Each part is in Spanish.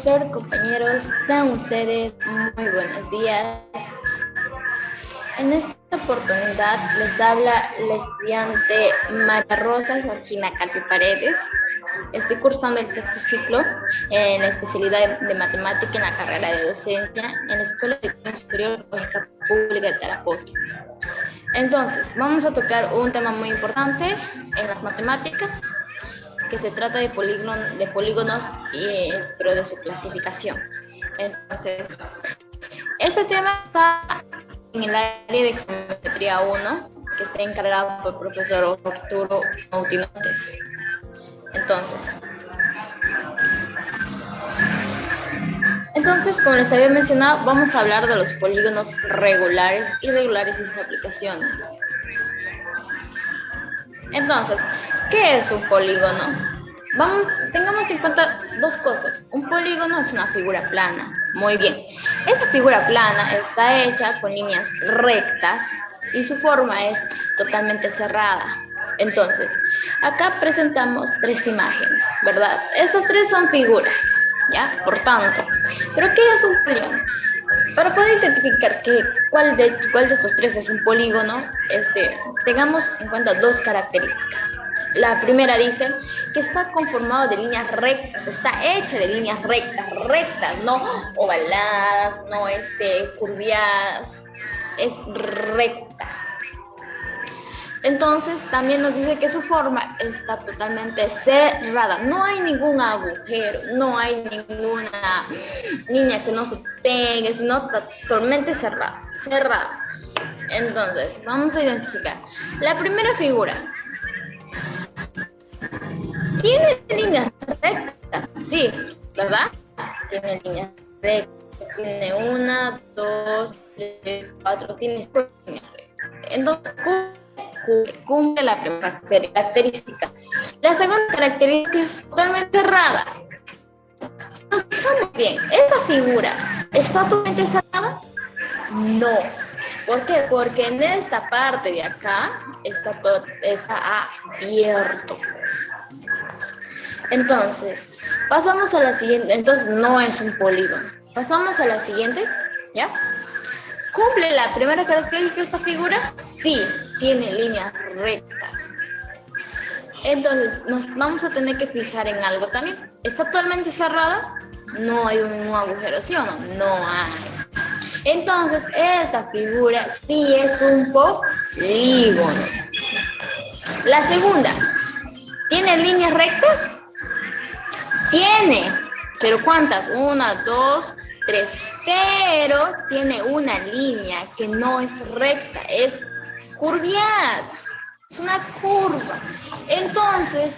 profesor, compañeros, tengan ustedes muy buenos días. En esta oportunidad les habla la estudiante María Rosa Georgina Calvi Paredes. Estoy cursando el sexto ciclo en la especialidad de matemática en la carrera de docencia en la Escuela de Educación Superior Pedagógica Pública de Tarapoto. Entonces, vamos a tocar un tema muy importante en las matemáticas, que se trata de polígonos, pero de su clasificación. Entonces, este tema está en el área de geometría 1, que está encargado por el profesor Arturo Mautinotes. Entonces, como les había mencionado, vamos a hablar de los polígonos regulares, irregulares y sus aplicaciones. Entonces, ¿qué es un polígono? Tengamos en cuenta dos cosas. Un polígono es una figura plana. Muy bien. Esta figura plana está hecha con líneas rectas y su forma es totalmente cerrada. Entonces, acá presentamos tres imágenes, ¿verdad? Estas tres son figuras, ¿ya? Por tanto, ¿pero qué es un polígono? Para poder identificar cuál de estos tres es un polígono, tengamos en cuenta dos características. La primera dice que está conformado de líneas rectas, está hecha de líneas rectas, no ovaladas, no curviadas, es recta. Entonces también nos dice que su forma está totalmente cerrada, no hay ningún agujero, no hay ninguna línea que no se pegue, sino totalmente cerrada. Entonces, vamos a identificar. La primera figura. ¿Tiene líneas rectas? Sí, ¿verdad? Tiene líneas rectas. Tiene 1, 2, 3, 4, tiene 5 líneas rectas. Entonces, cumple la primera característica. La segunda característica es totalmente cerrada. Si nos fijamos bien, ¿esta figura está totalmente cerrada? No. ¿Por qué? Porque en esta parte de acá está abierto. Entonces, pasamos a la siguiente. Entonces, no es un polígono. Pasamos a la siguiente, ¿ya? ¿Cumple la primera característica de esta figura? Sí, tiene líneas rectas. Entonces, nos vamos a tener que fijar en algo también. ¿Está totalmente cerrada? No hay ningún agujero, ¿sí o no? No hay. Entonces, esta figura sí es un polígono. La segunda, ¿tiene líneas rectas? Tiene, pero ¿cuántas? 1, 2, 3. Pero tiene una línea que no es recta, es curviada. Es una curva. Entonces,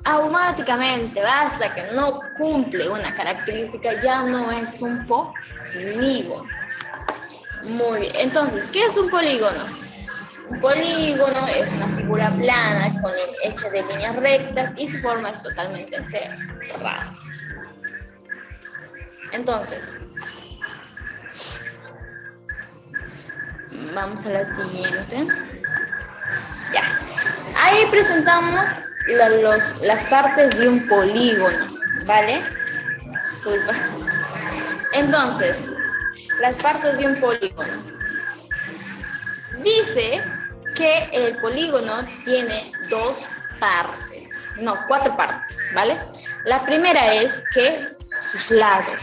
automáticamente, basta que no cumple una característica, ya no es un polígono. Muy bien. Entonces, ¿qué es un polígono? Un polígono es una figura plana hecha de líneas rectas y su forma es totalmente cerrada. Entonces, vamos a la siguiente. Ya. Ahí presentamos las partes de un polígono, ¿vale? Disculpa. Entonces, las partes de un polígono. Dice que el polígono tiene cuatro partes, ¿vale? La primera es que sus lados.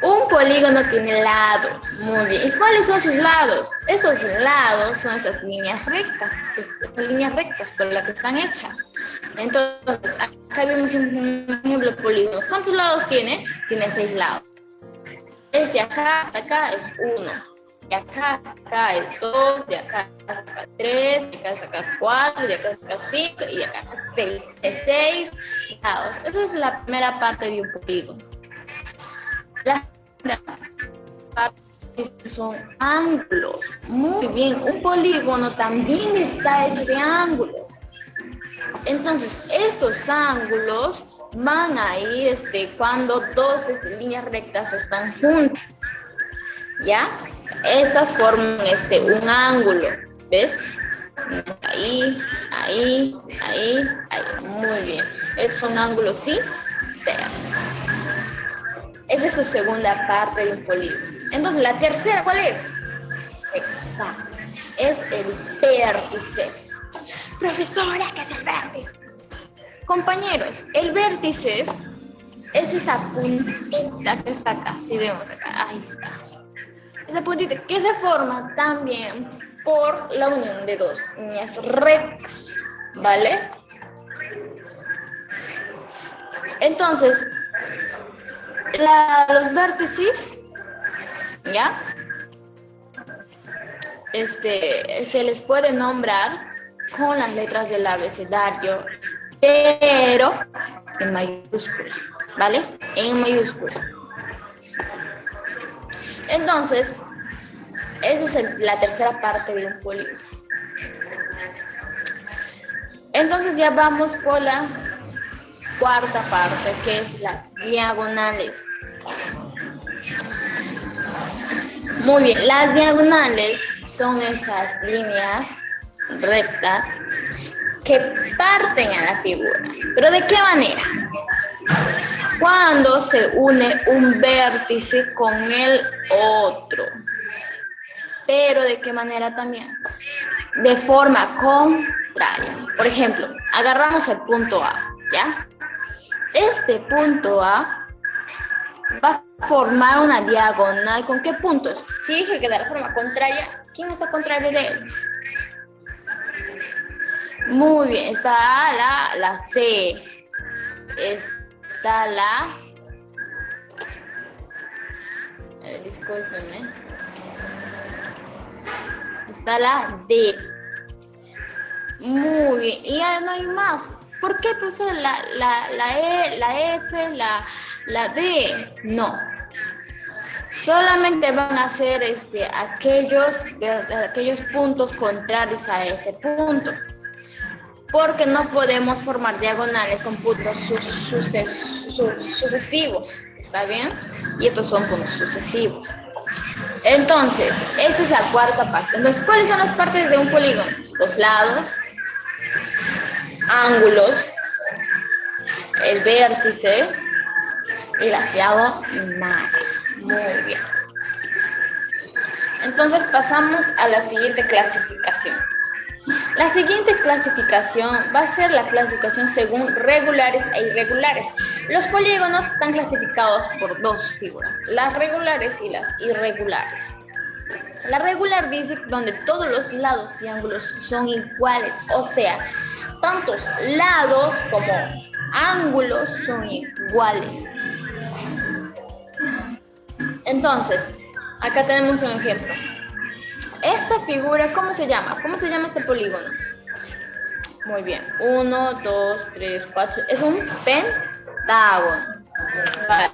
Un polígono tiene lados, muy bien. ¿Y cuáles son sus lados? Esos lados son esas líneas rectas, por las que están hechas. Entonces, acá vemos un ejemplo de polígono. ¿Cuántos lados tiene? Tiene 6 lados. Desde acá hasta acá es 1. De acá es 2, de acá hasta 3, de acá hasta acá 4, de acá hasta 5 y de acá hasta 6. De 6 lados. Esa es la primera parte de un polígono. La segunda parte son ángulos. Muy bien, un polígono también está hecho de ángulos. Entonces, estos ángulos van a ir cuando dos líneas rectas están juntas. ¿Ya? Estas forman un ángulo, ¿ves? Ahí. Muy bien. Estos son ángulos internos. Esa es su segunda parte de un polígono. Entonces, la tercera, ¿cuál es? Exacto. Es el vértice. Profesora, ¿qué es el vértice? Compañeros, el vértice es esa puntita que está acá. Si vemos acá, ahí está. Esa puntita que se forma también por la unión de dos líneas rectas, ¿vale? Entonces, los vértices, ¿ya? Se les puede nombrar con las letras del abecedario, pero en mayúscula, ¿vale? En mayúscula. Entonces, esa es la tercera parte de un polígono. Entonces ya vamos por la cuarta parte, que es las diagonales. Muy bien, las diagonales son esas líneas rectas que parten a la figura. ¿Pero de qué manera? Cuando se une un vértice con el otro. ¿Pero de qué manera también? De forma contraria. Por ejemplo, agarramos el punto A, ¿ya? Este punto A va a formar una diagonal. ¿Con qué puntos? Si dije que de la forma contraria, ¿quién está contrario de él? Muy bien, está la C. Está la... discúlpenme. Está la D. Muy bien, y ya no hay más. ¿Por qué, profesor? La E, la F, la B. No. Solamente van a ser aquellos puntos contrarios a ese punto. Porque no podemos formar diagonales con puntos sucesivos. ¿Está bien? Y estos son puntos sucesivos. Entonces, esta es la cuarta parte. Entonces, ¿cuáles son las partes de un polígono? Los lados, ángulos, el vértice y las diagonales. Muy bien. Entonces pasamos a la siguiente clasificación. La siguiente clasificación va a ser la clasificación según regulares e irregulares. Los polígonos están clasificados por dos figuras, las regulares y las irregulares. La regular dice donde todos los lados y ángulos son iguales, o sea, tantos lados como ángulos son iguales. Entonces, acá tenemos un ejemplo. Esta figura, ¿cómo se llama? ¿Cómo se llama este polígono? Muy bien. 1, 2, 3, 4. Es un pentágono. Vale.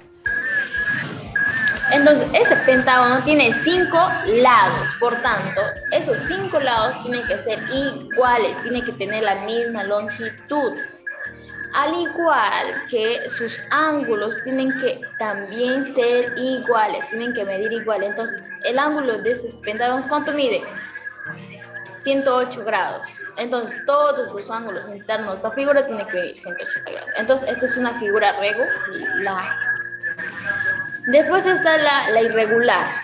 Entonces, este pentágono tiene 5 lados. Por tanto, esos 5 lados tienen que ser iguales. Tienen que tener la misma longitud. Al igual que sus ángulos tienen que también ser iguales, tienen que medir igual. Entonces, el ángulo de este pentágono, ¿cuánto mide? 108 grados. Entonces, todos los ángulos internos de esta figura tienen que medir 180 grados. Entonces, esta es una figura regular. Después está la irregular.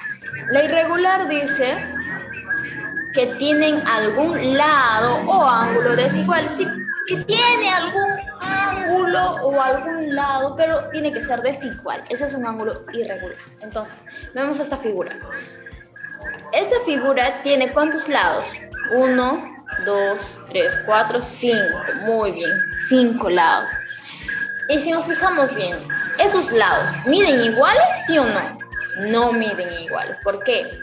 La irregular dice que tienen algún lado o ángulo desigual. Sí, que tiene algún ángulo o algún lado, pero tiene que ser desigual. Ese es un ángulo irregular. Entonces, vemos esta figura. Esta figura tiene ¿cuántos lados? 1, 2, 3, 4, 5. Muy bien, 5 lados. Y si nos fijamos bien, ¿esos lados miden iguales, sí o no? No miden iguales. ¿Por qué?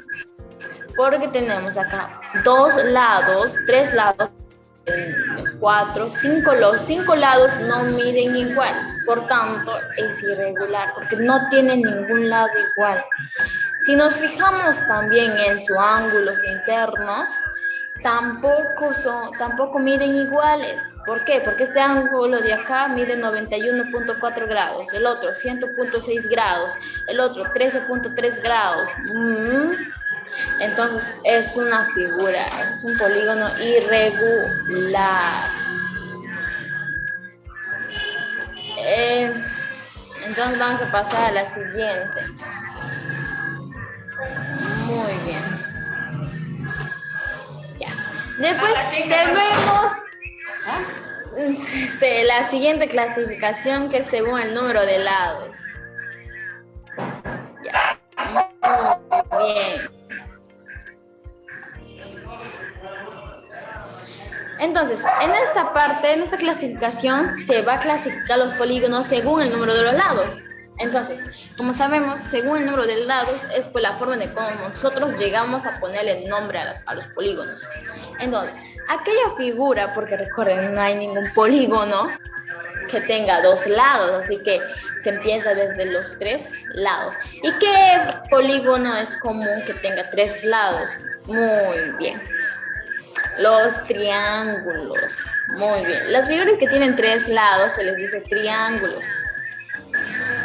Porque tenemos acá 2 lados, 3 lados, 4, 5, los 5 lados no miden igual, por tanto es irregular, porque no tiene ningún lado igual. Si nos fijamos también en sus ángulos internos, tampoco miden iguales. ¿Por qué? Porque este ángulo de acá mide 91.4 grados, el otro 100.6 grados, el otro 13.3 grados. Entonces es una figura, es un polígono irregular. Entonces Entonces vamos a pasar a la siguiente. Muy bien. Ya. Después tenemos la siguiente clasificación, que es según el número de lados. Ya. Muy bien. Entonces, en esta parte, en esta clasificación, se va a clasificar los polígonos según el número de los lados. Entonces, como sabemos, según el número de lados es por la forma de cómo nosotros llegamos a ponerle nombre a los polígonos. Entonces, aquella figura, porque recuerden, no hay ningún polígono que tenga dos lados, así que se empieza desde los tres lados. ¿Y qué polígono es común que tenga tres lados? Muy bien. Los triángulos. Muy bien. Las figuras que tienen tres lados se les dice triángulos.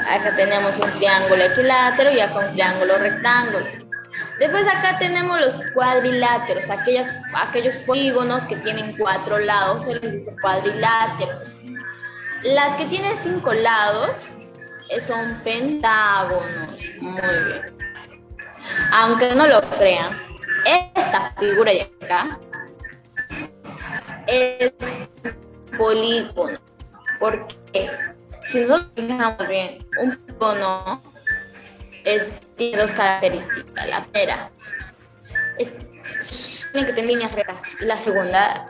Acá tenemos un triángulo equilátero y acá un triángulo rectángulo. Después acá tenemos los cuadriláteros, aquellos polígonos que tienen cuatro lados se les dice cuadriláteros. Las que tienen 5 lados son pentágonos. Muy bien. Aunque no lo crean, esta figura de acá es polígono. Porque si nosotros fijamos bien, un polígono tiene dos características. La primera tiene que tener líneas rectas. La segunda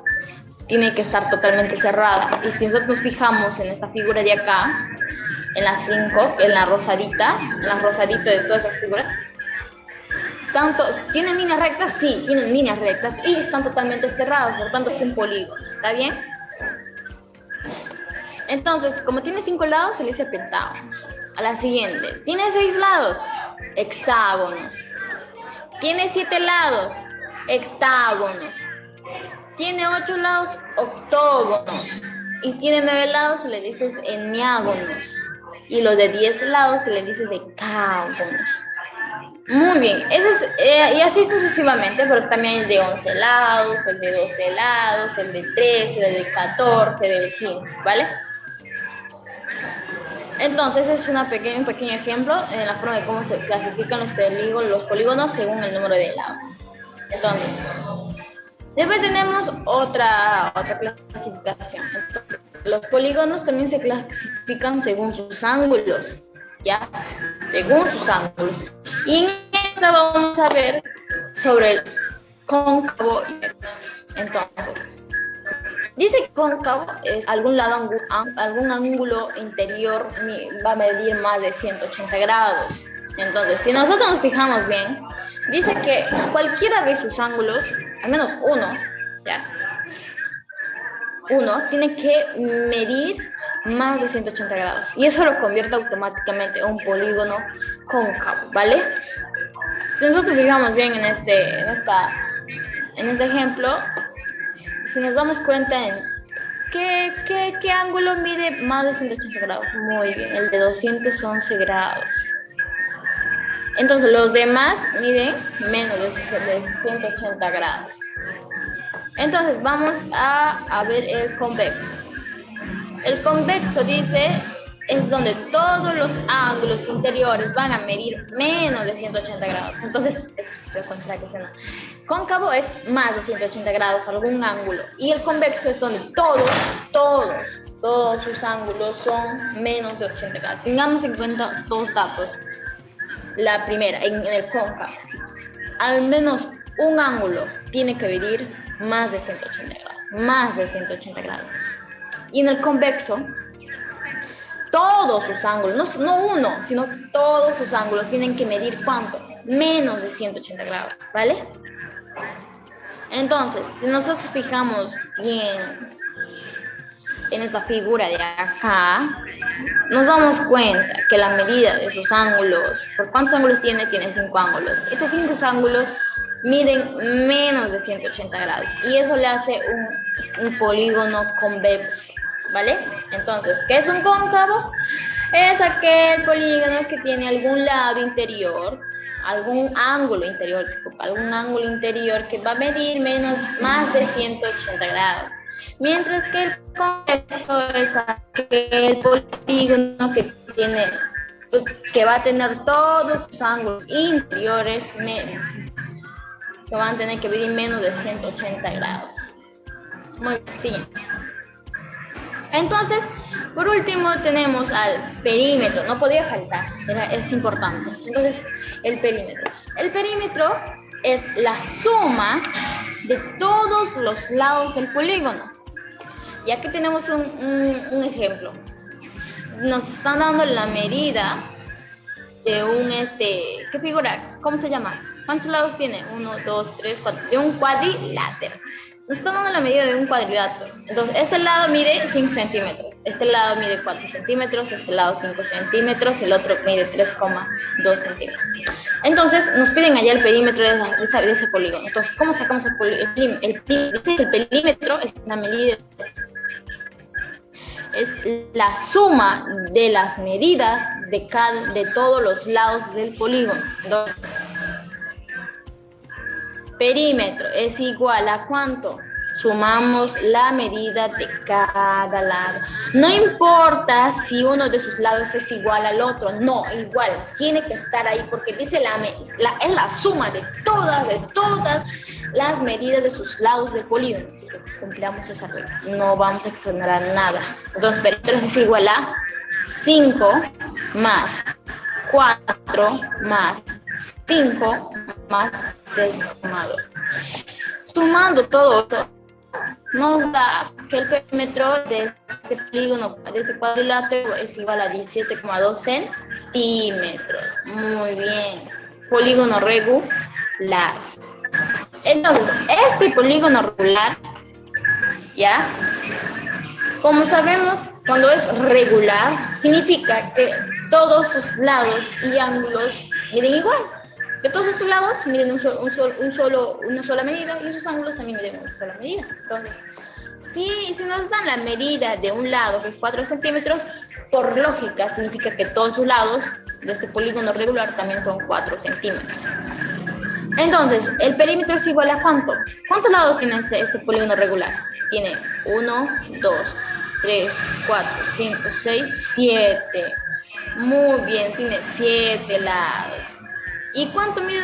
tiene que estar totalmente cerrada. Y si nosotros nos fijamos en esta figura de acá, en las 5, en la rosadita de todas esas figuras, ¿tienen líneas rectas? Sí, tienen líneas rectas y están totalmente cerradas, por tanto es un polígono. ¿Está bien? Entonces, como tiene 5 lados, se le dice pentágonos. A la siguiente, ¿tiene 6 lados? Hexágonos. ¿Tiene 7 lados? Hectágonos. Tiene 8 lados, octógonos. Y tiene 9 lados, se le dice eniágonos. Y los de 10 lados se le dice decágonos. Muy bien, y así sucesivamente, pero también el de 11 lados, el de 12 lados, el de 13, el de 14, el de 15, ¿vale? Entonces es un pequeño ejemplo en la forma de cómo se clasifican los polígonos según el número de lados. Entonces, después tenemos otra clasificación. Entonces, los polígonos también se clasifican según sus ángulos, ¿ya? Según sus ángulos. Y en esta vamos a ver sobre el cóncavo y el convexo. Entonces, dice que cóncavo es algún ángulo interior va a medir más de 180 grados. Entonces, si nosotros nos fijamos bien, dice que cualquiera de sus ángulos, al menos uno, tiene que medir más de 180 grados. Y eso lo convierte automáticamente en un polígono cóncavo, ¿vale? Si nosotros fijamos bien en este ejemplo, si nos damos cuenta en ¿qué ángulo mide más de 180 grados? Muy bien, el de 211 grados. Entonces los demás miden menos de 180 grados. Entonces vamos a ver el convexo. El convexo dice es donde todos los ángulos interiores van a medir menos de 180 grados. Entonces, es contradicción. Cóncavo es más de 180 grados, algún ángulo. Y el convexo es donde todos sus ángulos son menos de 80 grados. Tengamos en cuenta dos datos. La primera, en el cóncavo, al menos un ángulo tiene que medir más de 180 grados. Más de 180 grados. Y en el convexo, todos sus ángulos, no uno, sino todos sus ángulos tienen que medir ¿cuánto? Menos de 180 grados, ¿vale? Entonces, si nosotros fijamos bien en esta figura de acá, nos damos cuenta que la medida de sus ángulos, ¿por cuántos ángulos tiene? Tiene 5 ángulos. Estos 5 ángulos miden menos de 180 grados y eso le hace un polígono convexo, ¿vale? Entonces, ¿qué es un cóncavo? Es aquel polígono que tiene algún lado interior, algún ángulo interior que va a medir más de 180 grados. Mientras que el convexo es aquel polígono que tiene que va a tener todos sus ángulos interiores medios, que van a tener que medir menos de 180 grados. Muy bien, siguiente. Entonces, por último tenemos al perímetro, no podía faltar, es importante. Entonces, el perímetro. El perímetro es la suma de todos los lados del polígono. Y aquí tenemos un ejemplo. Nos están dando la medida de un, ¿qué figura? ¿Cómo se llama? ¿Cuántos lados tiene? 1, 2, 3, 4. De un cuadrilátero. Nos están dando la medida de un cuadrilátero. Entonces, este lado mide 5 centímetros. Este lado mide 4 centímetros. Este lado 5 centímetros. El otro mide 3,2 centímetros. Entonces, nos piden allá el perímetro de ese polígono. Entonces, ¿cómo sacamos el perímetro? Es una medida. Es la suma de las medidas de todos los lados del polígono. Entonces, perímetro es igual a ¿cuánto? Sumamos la medida de cada lado. No importa si uno de sus lados es igual al otro, no, igual, tiene que estar ahí porque dice es la suma de todas las medidas de sus lados del polígono. Así que cumplamos esa regla, no vamos a exonerar nada. Entonces, perímetro es igual a 5 más 4 más 5 más 3,2. Sumando todo esto, nos da que el perímetro de este polígono, de este cuadrilátero, es igual a 17,2 centímetros. Muy bien. Polígono regular. Entonces, este polígono regular, ¿ya? Como sabemos, cuando es regular, significa que todos sus lados y ángulos miden igual. Que todos sus lados miden una sola medida y sus ángulos también miden una sola medida. Entonces, si nos dan la medida de un lado que es 4 centímetros, por lógica significa que todos sus lados de este polígono regular también son 4 centímetros. Entonces, el perímetro es igual a ¿cuánto? ¿Cuántos lados tiene este polígono regular? Tiene 1, 2, 3, 4, 5, 6, 7. Muy bien, tiene 7 lados. ¿Y cuánto mide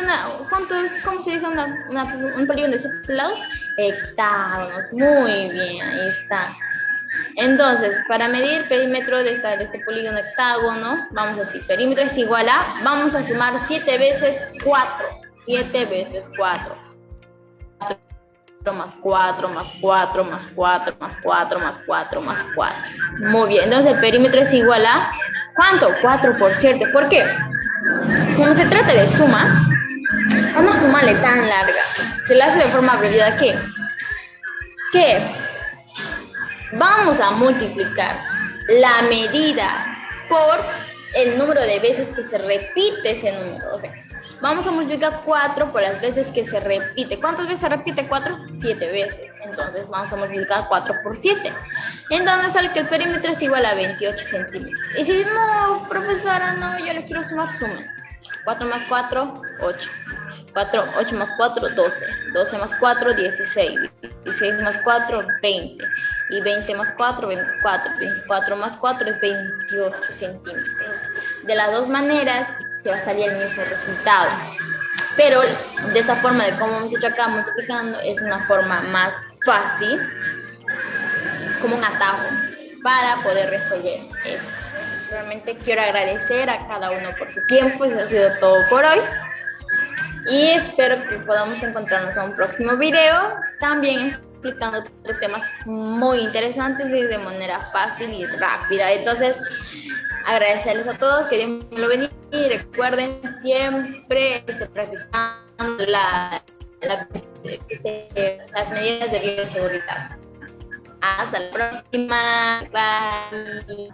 cómo se dice un polígono de 7 lados? Hectágonos. Muy bien, ahí está. Entonces, para medir perímetro de este polígono hectágono, vamos a decir, perímetro es igual a, vamos a sumar 7 veces 4. 7 veces 4. 4 más 4 más 4 más 4 más 4 más 4 más 4. Muy bien, entonces el perímetro es igual a, ¿cuánto? 4 por 7. ¿Por qué? Como se trata de suma, vamos a sumarle tan larga. Se la hace de forma abreviada que vamos a multiplicar la medida por el número de veces que se repite ese número. O sea, vamos a multiplicar 4 por las veces que se repite. ¿Cuántas veces se repite 4? 7 veces. Entonces vamos a multiplicar 4 por 7. Entonces sale que el perímetro es igual a 28 centímetros. Y si no, profesora, no, yo le quiero sumar, sumen. 4 más 4, 8. 8 más 4, 12. 12 más 4, 16. 16 más 4, 20. Y 20 más 4, 24. 24 más 4 es 28 centímetros. De las dos maneras te va a salir el mismo resultado. Pero de esta forma de cómo hemos hecho acá multiplicando es una forma más fácil, como un atajo para poder resolver esto. Realmente quiero agradecer a cada uno por su tiempo. Eso ha sido todo por hoy. Y espero que podamos encontrarnos a un próximo video, también explicando otros temas muy interesantes y de manera fácil y rápida. Entonces, agradecerles a todos, que Dios me lo bendiga y recuerden siempre practicando las medidas de bioseguridad. Hasta la próxima. Bye.